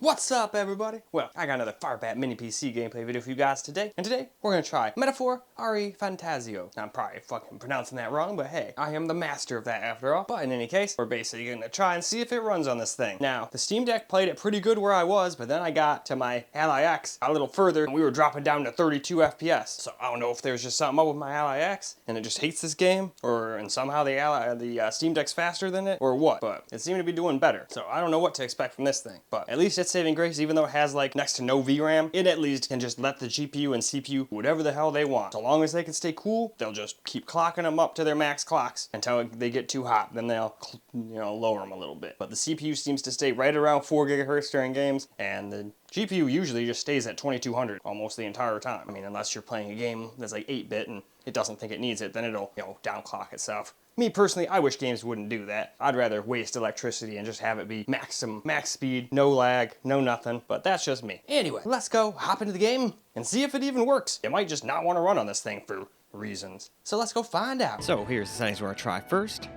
What's up, everybody? Well, I got another FIREBAT mini PC gameplay video for you guys today, and today we're gonna try Metaphor ReFantazio. Now, I'm probably fucking pronouncing that wrong, but hey, I am the master of that after all. But in any case, we're basically gonna try and see if it runs on this thing. Now, the Steam Deck played it pretty good where I was, but then I got to my Ally X a little further, and we were dropping down to 32 FPS. So I don't know if there's just something up with my Ally X, and it just hates this game, and somehow the Steam Deck's faster than it, or what. But it seemed to be doing better. So I don't know what to expect from this thing. But at least it's saving grace, even though it has like next to no VRAM, it at least can just let the GPU and CPU whatever the hell they want. So long as they can stay cool, they'll just keep clocking them up to their max clocks until they get too hot. Then they'll, lower them a little bit. But the CPU seems to stay right around 4 gigahertz during games, and the GPU usually just stays at 2200 almost the entire time. I mean, unless you're playing a game that's like 8-bit and it doesn't think it needs it, then it'll, downclock itself. Me personally, I wish games wouldn't do that. I'd rather waste electricity and just have it be max speed, no lag, no nothing, but that's just me. Anyway, let's go hop into the game and see if it even works. It might just not want to run on this thing for reasons. So let's go find out. So here's the settings we're gonna try first.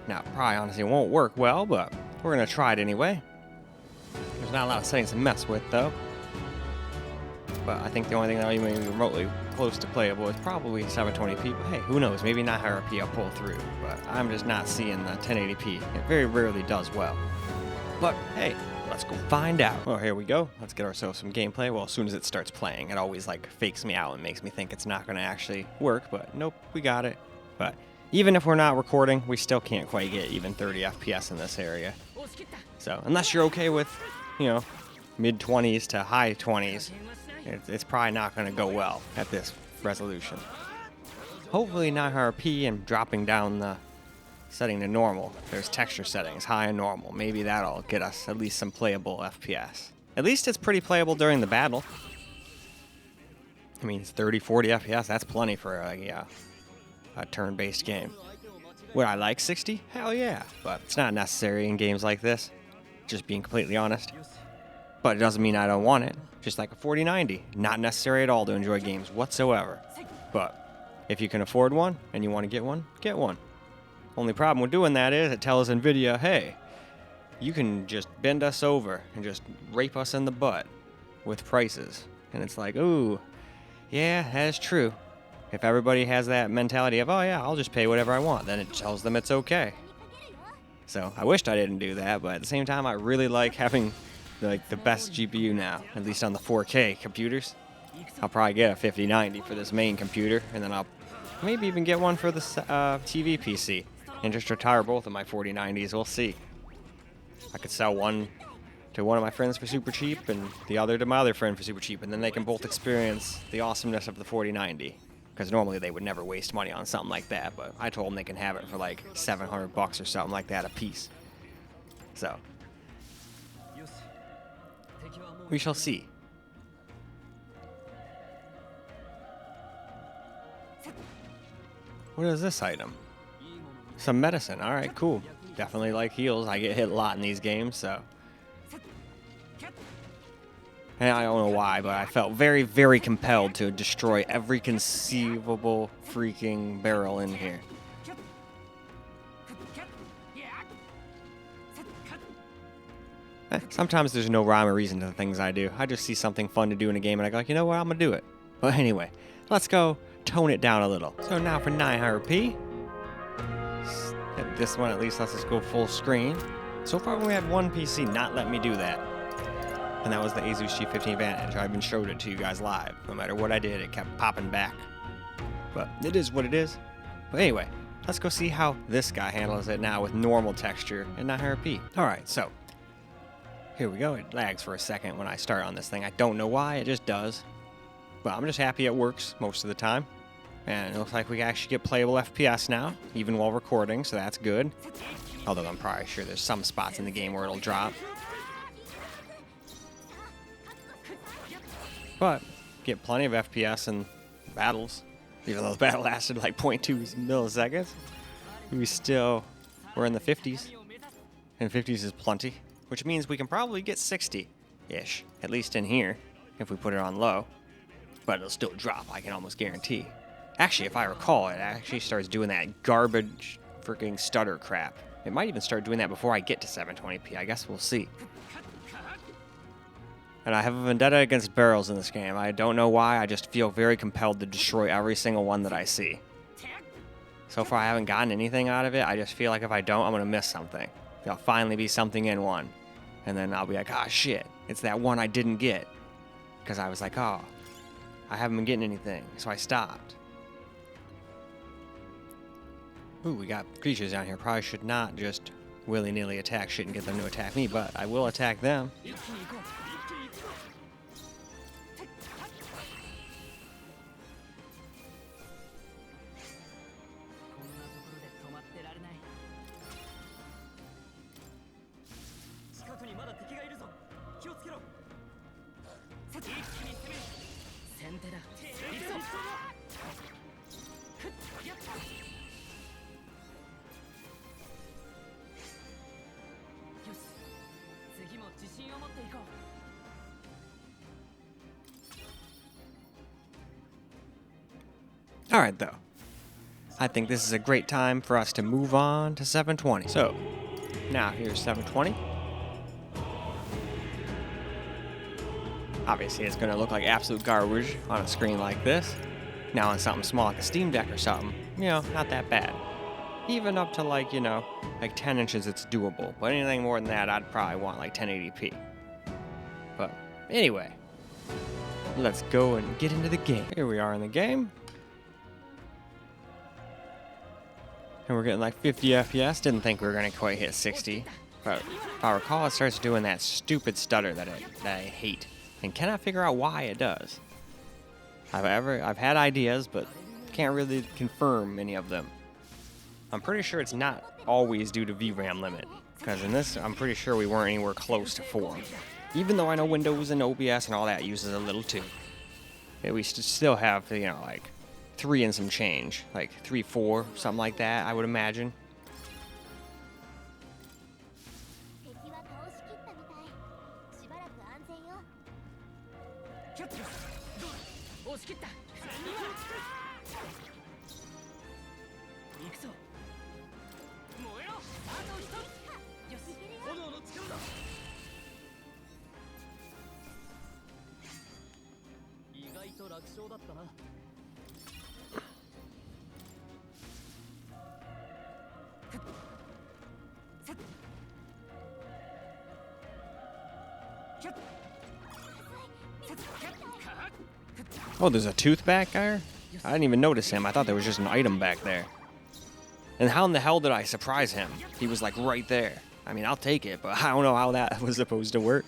Now, probably honestly won't work well, but we're gonna try it anyway. There's not a lot of settings to mess with though. But I think the only thing that even be remotely close to playable is probably 720p. But hey, who knows? Maybe 900p will pull through. But I'm just not seeing the 1080p. It very rarely does well. But hey, let's go find out. Oh, here we go. Let's get ourselves some gameplay. Well, as soon as it starts playing, it always like fakes me out and makes me think it's not going to actually work. But nope, we got it. But even if we're not recording, we still can't quite get even 30 FPS in this area. So unless you're okay with, mid-20s to high 20s, it's probably not going to go well at this resolution. Hopefully 900p and dropping down the setting to normal. There's texture settings, high and normal. Maybe that'll get us at least some playable FPS. At least it's pretty playable during the battle. I mean, it's 30, 40 FPS, that's plenty for a turn-based game. Would I like 60? Hell yeah, but it's not necessary in games like this. Just being completely honest. But it doesn't mean I don't want it. Just like a 4090. Not necessary at all to enjoy games whatsoever. But if you can afford one and you want to get one, get one. Only problem with doing that is it tells NVIDIA, hey, you can just bend us over and just rape us in the butt with prices. And it's like, ooh, yeah, that is true. If everybody has that mentality of, oh yeah, I'll just pay whatever I want, then it tells them it's okay. So I wished I didn't do that, but at the same time, I really like having the best GPU now, at least on the 4K computers. I'll probably get a 5090 for this main computer, and then I'll maybe even get one for the TV PC, and just retire both of my 4090s. We'll see. I could sell one to one of my friends for super cheap, and the other to my other friend for super cheap, and then they can both experience the awesomeness of the 4090. Because normally they would never waste money on something like that, but I told them they can have it for like $700 or something like that a piece. So we shall see. What is this item? Some medicine. Alright, cool. Definitely like heals. I get hit a lot in these games, so. And I don't know why, but I felt very, very compelled to destroy every conceivable freaking barrel in here. Sometimes there's no rhyme or reason to the things I do. I just see something fun to do in a game and I go, you know what, I'm gonna do it. But anyway, let's go tone it down a little. So now for 900p. This one at least lets us go full screen. So far we had one PC not let me do that. And that was the Asus G15 Advantage. I even showed it to you guys live. No matter what I did, it kept popping back. But it is what it is. But anyway, let's go see how this guy handles it now with normal texture and 900p. Alright, so here we go. It lags for a second when I start on this thing. I don't know why, it just does. But I'm just happy it works most of the time. And it looks like we can actually get playable FPS now, even while recording, so that's good. Although I'm probably sure there's some spots in the game where it'll drop. But get plenty of FPS in battles. Even though the battle lasted like 0.2 milliseconds, we're in the 50s. And 50s is plenty, which means we can probably get 60-ish, at least in here, if we put it on low. But it'll still drop, I can almost guarantee. Actually, if I recall, it actually starts doing that garbage freaking stutter crap. It might even start doing that before I get to 720p. I guess we'll see. And I have a vendetta against barrels in this game. I don't know why, I just feel very compelled to destroy every single one that I see. So far I haven't gotten anything out of it. I just feel like if I don't, I'm going to miss something. There'll finally be something in one. And then I'll be like, ah, shit, it's that one I didn't get. Because I was like, oh, I haven't been getting anything, so I stopped. Ooh, we got creatures down here. Probably should not just willy-nilly attack shit and get them to attack me, but I will attack them. Alright, though. I think this is a great time for us to move on to 720. So, now here's 720. Obviously, it's going to look like absolute garbage on a screen like this. Now on something small like a Steam Deck or something, you know, not that bad. Even up to like, you know, like 10 inches, it's doable. But anything more than that, I'd probably want like 1080p. But anyway, let's go and get into the game. Here we are in the game. And we're getting like 50 FPS. Didn't think we were going to quite hit 60. But if I recall, it starts doing that stupid stutter that I hate. And cannot figure out why it does. I've had ideas, but can't really confirm any of them. I'm pretty sure it's not always due to VRAM limit. Because in this, I'm pretty sure we weren't anywhere close to 4. Even though I know Windows and OBS and all that uses a little too. We still have, you know, like 3 and some change. Like 3, 4, something like that, I would imagine. Oh, there's a tooth back there? I didn't even notice him. I thought there was just an item back there. And how in the hell did I surprise him? He was like right there. I mean, I'll take it, but I don't know how that was supposed to work.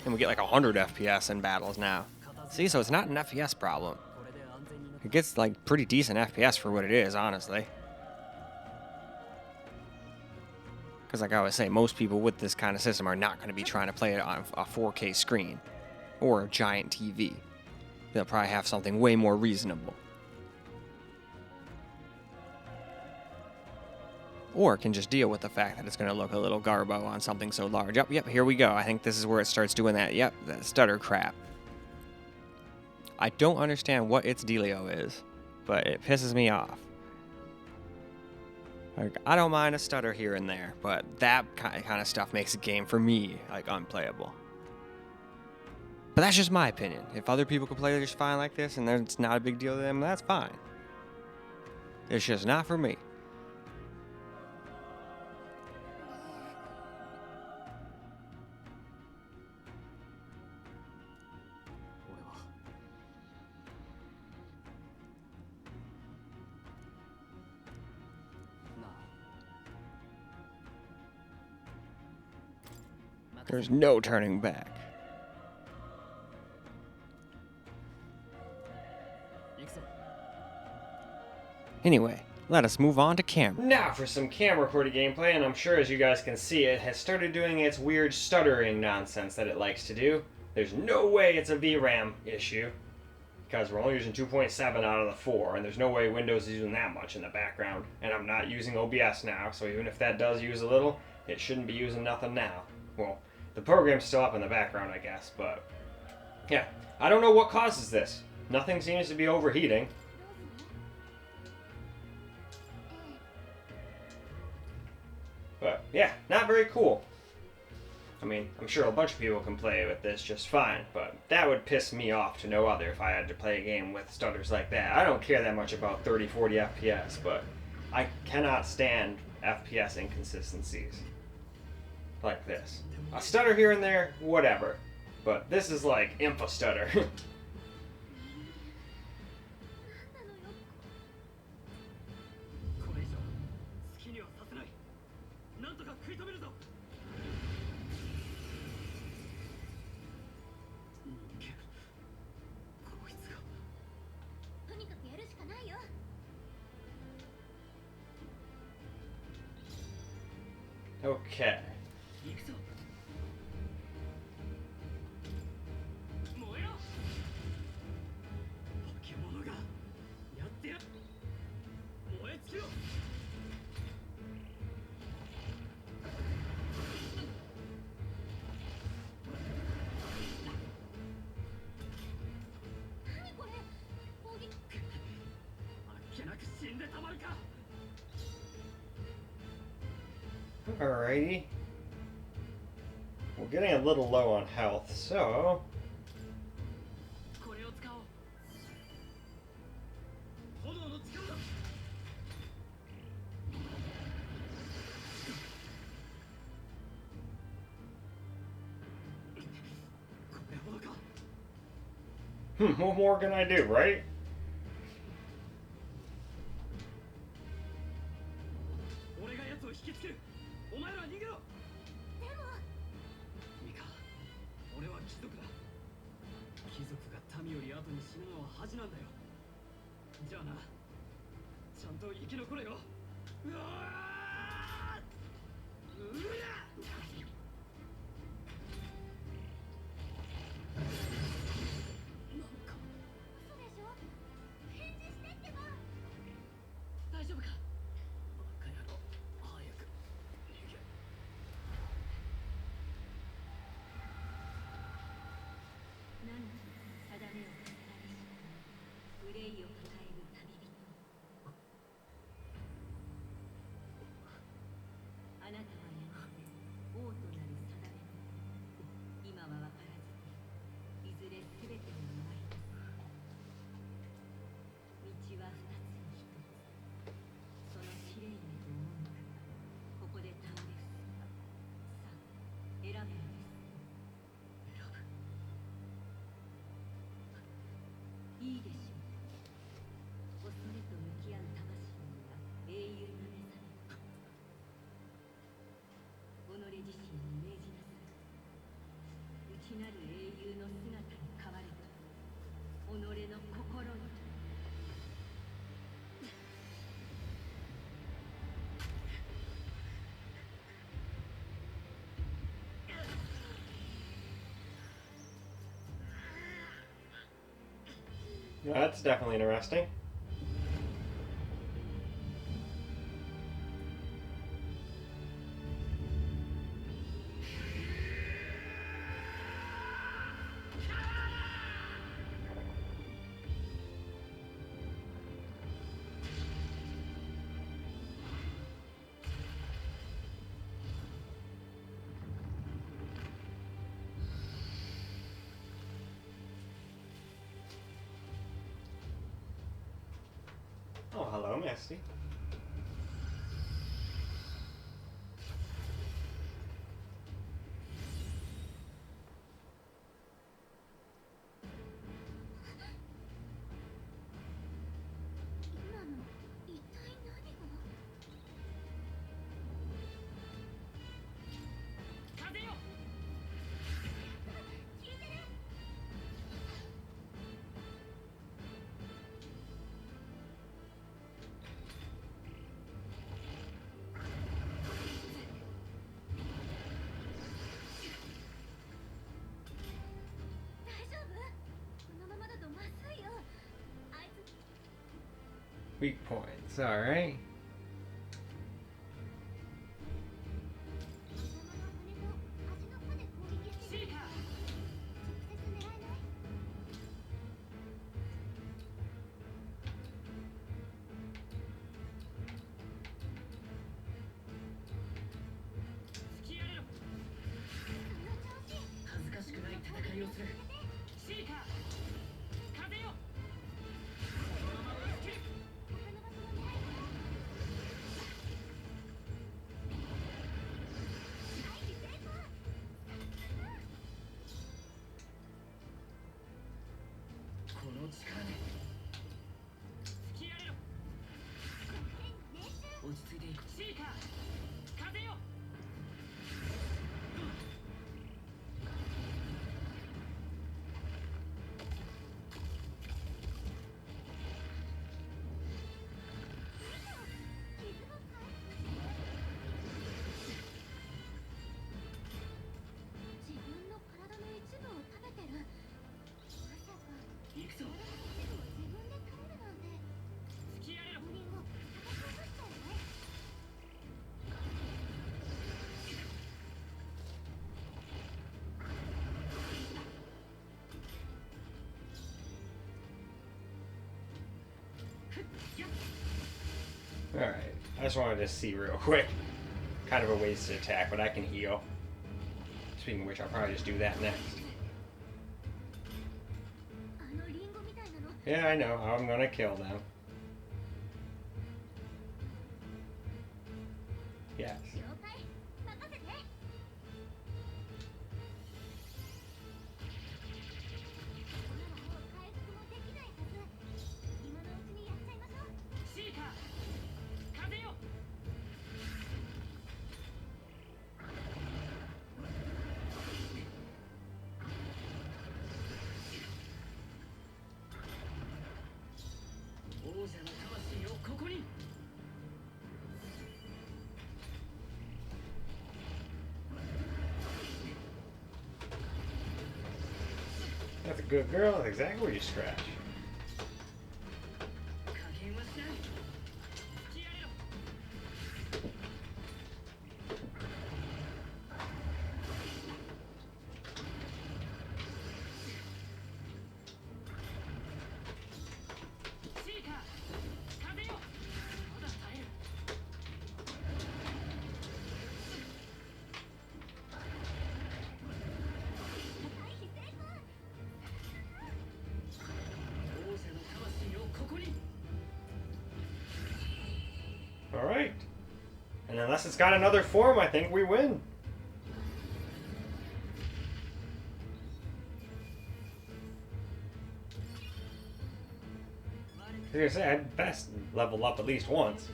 And we get like 100 FPS in battles now. See, so it's not an FPS problem. It gets like pretty decent FPS for what it is, honestly. Because like I always say, most people with this kind of system are not going to be trying to play it on a 4K screen. Or a giant TV. They'll probably have something way more reasonable. Or can just deal with the fact that it's going to look a little garbo on something so large. Yep, here we go. I think this is where it starts doing that. Yep, that stutter crap. I don't understand what its dealio is, but it pisses me off. Like, I don't mind a stutter here and there, but that kind of stuff makes a game, for me, like, unplayable. But that's just my opinion. If other people can play it just fine like this, and it's not a big deal to them, that's fine. It's just not for me. There's no turning back. Anyway, let us move on to camera. Now for some camera recorded gameplay, and I'm sure as you guys can see, it has started doing its weird stuttering nonsense that it likes to do. There's no way it's a VRAM issue, because we're only using 2.7 out of the 4, and there's no way Windows is using that much in the background. And I'm not using OBS now, so even if that does use a little, it shouldn't be using nothing now. Well, the program's still up in the background, I guess, but yeah. I don't know what causes this. Nothing seems to be overheating. But yeah, not very cool. I mean, I'm sure a bunch of people can play with this just fine, but that would piss me off to no other if I had to play a game with stutters like that. I don't care that much about 30, 40 FPS, but I cannot stand FPS inconsistencies like this. A stutter here and there, whatever. But this is like info stutter. Okay. Alrighty. We're getting a little low on health, so... what more can I do, right? That's definitely interesting. Oh, hello, Misty. Weak points, alright. Alright, I just wanted to see real quick. Kind of a wasted attack, but I can heal. Speaking of which, I'll probably just do that next. Yeah, I know. I'm gonna kill them. Yes. That's a good girl. That's exactly where you scratch. Alright. And unless it's got another form, I think we win. I was gonna say, I'd best level up at least once.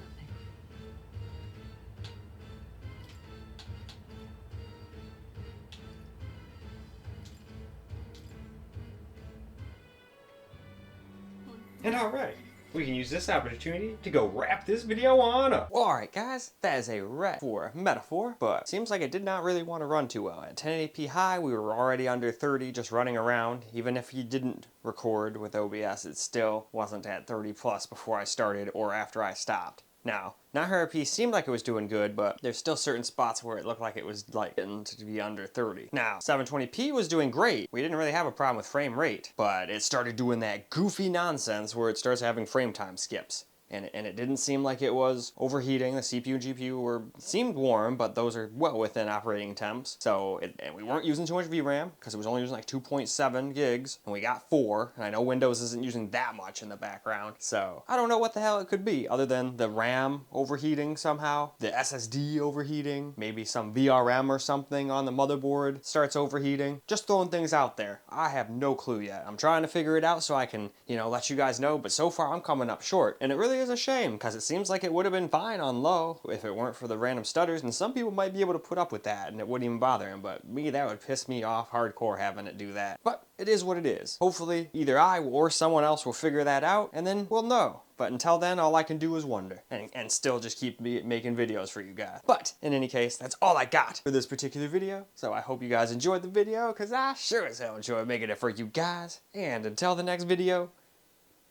And alright, we can use this opportunity to go wrap this video on up. Alright guys, that is a wrap for Metaphor, but seems like it did not really want to run too well. At 1080p high, we were already under 30 just running around. Even if you didn't record with OBS, it still wasn't at 30 plus before I started or after I stopped. Now, 900p seemed like it was doing good, but there's still certain spots where it looked like it was like getting to be under 30. Now, 720p was doing great. We didn't really have a problem with frame rate, but it started doing that goofy nonsense where it starts having frame time skips. And it didn't seem like it was overheating. The CPU and GPU seemed warm, but those are well within operating temps. So, and we weren't using too much VRAM because it was only using like 2.7 gigs, and we got 4. And I know Windows isn't using that much in the background. So I don't know what the hell it could be other than the RAM overheating somehow, the SSD overheating, maybe some VRM or something on the motherboard starts overheating. Just throwing things out there. I have no clue yet. I'm trying to figure it out so I can, let you guys know. But so far I'm coming up short, and it really is a shame because it seems like it would have been fine on low if it weren't for the random stutters, and some people might be able to put up with that and it wouldn't even bother them, but me, that would piss me off hardcore having it do that. But it is what it is. Hopefully either I or someone else will figure that out and then we'll know. But until then, all I can do is wonder and still just keep making videos for you guys. But in any case, that's all I got for this particular video. So I hope you guys enjoyed the video because I sure as hell enjoyed making it for you guys. And until the next video,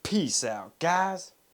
peace out, guys.